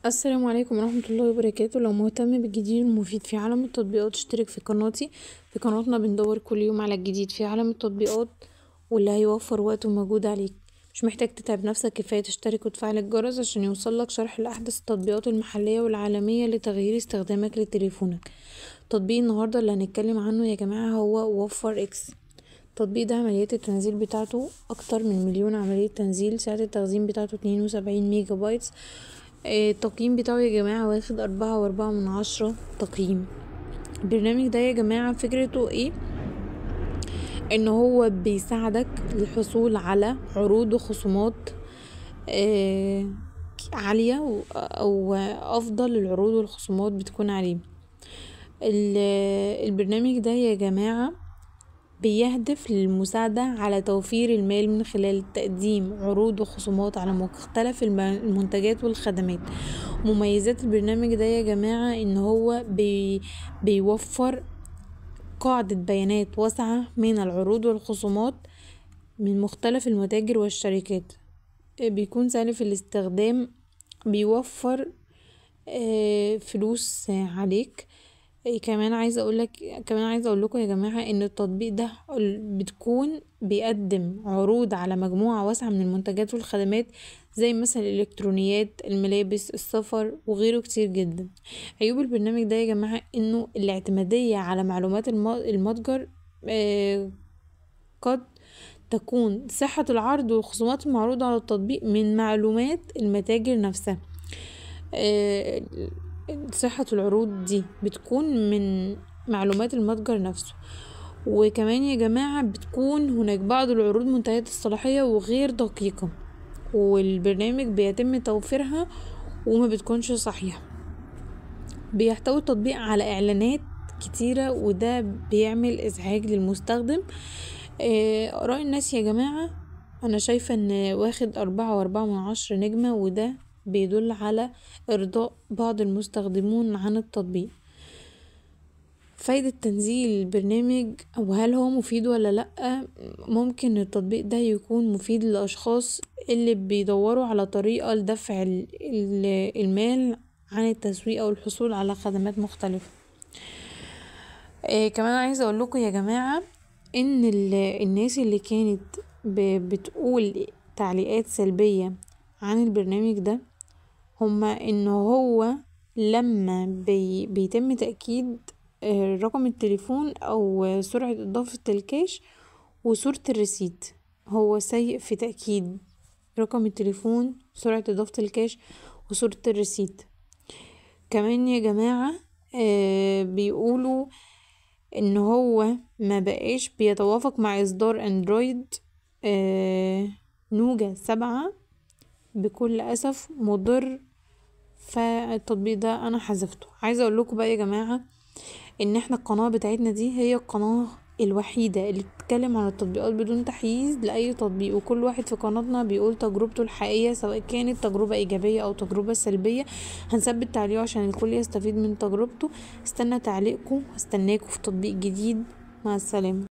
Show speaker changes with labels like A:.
A: السلام عليكم ورحمة الله وبركاته. لو مهتم بالجديد المفيد في عالم التطبيقات اشترك في قناتي. في قناتنا بندور كل يوم على الجديد في عالم التطبيقات واللي هيوفر وقت ومجهود عليك. مش محتاج تتعب نفسك، كفاية تشترك وتفعل الجرس عشان يوصلك شرح لأحدث التطبيقات المحلية والعالمية لتغيير استخدامك لتليفونك. تطبيق النهاردة اللي هنتكلم عنه يا جماعة هو وفر اكس. التطبيق ده عمليات التنزيل بتاعته اكتر من 1,000,000 عملية تنزيل. سعة التخزين بتاعته 72 ميجا بايتس. التقييم بتاعه يا جماعة واخد 4.4 تقييم. البرنامج ده يا جماعة فكرته ايه؟ ان هو بيساعدك للحصول على عروض وخصومات عالية او افضل العروض والخصومات بتكون عليه. البرنامج ده يا جماعة بيهدف للمساعدة على توفير المال من خلال تقديم عروض وخصومات على مختلف المنتجات والخدمات. مميزات البرنامج ده يا جماعة ان هو بيوفر قاعدة بيانات واسعة من العروض والخصومات من مختلف المتاجر والشركات. بيكون سهل في الاستخدام، بيوفر فلوس عليك. كمان عايزه اقول لكم يا جماعه ان التطبيق ده بتكون بيقدم عروض على مجموعه واسعه من المنتجات والخدمات، زي مثلا الالكترونيات، الملابس، السفر وغيره كتير جدا. عيوب البرنامج ده يا جماعه انه الاعتماديه على معلومات المتجر قد تكون صحه العرض والخصومات المعروضه على التطبيق من معلومات المتاجر نفسها. صحة العروض دي بتكون من معلومات المتجر نفسه. وكمان يا جماعة بتكون هناك بعض العروض منتهية الصلاحية وغير دقيقة، والبرنامج بيتم توفيرها وما بتكونش صحيحة. بيحتوي التطبيق على اعلانات كتيرة وده بيعمل ازعاج للمستخدم. اراء الناس يا جماعة انا شايفة ان واخد 4.4 نجمة، وده بيدل على ارضاء بعض المستخدمون عن التطبيق. فايدة تنزيل البرنامج او هل هو مفيد ولا لا؟ ممكن التطبيق ده يكون مفيد للاشخاص اللي بيدوروا على طريقة لدفع المال عن التسويق او الحصول على خدمات مختلفة. كمان عايزة اقول لكم يا جماعة ان الناس اللي كانت بتقول تعليقات سلبية عن البرنامج ده هما ان هو لما بيتم تأكيد رقم التليفون او سرعة اضافة الكاش وصورة الريسيت، هو سيء في تأكيد رقم التليفون، سرعة اضافة الكاش وصورة الريسيت. كمان يا جماعة بيقولوا ان هو ما بقاش بيتوافق مع اصدار اندرويد نوجا 7 بكل اسف مضر، فالتطبيق ده انا حذفته. عايزه اقول لكم بقى يا جماعه ان احنا القناه بتاعتنا دي هي القناه الوحيده اللي بتتكلم عن التطبيقات بدون تحيز لاي تطبيق، وكل واحد في قناتنا بيقول تجربته الحقيقيه سواء كانت تجربه ايجابيه او تجربه سلبيه. هنثبت تعليقه عشان الكل يستفيد من تجربته. استنى تعليقكم، استناكم في تطبيق جديد. مع السلامه.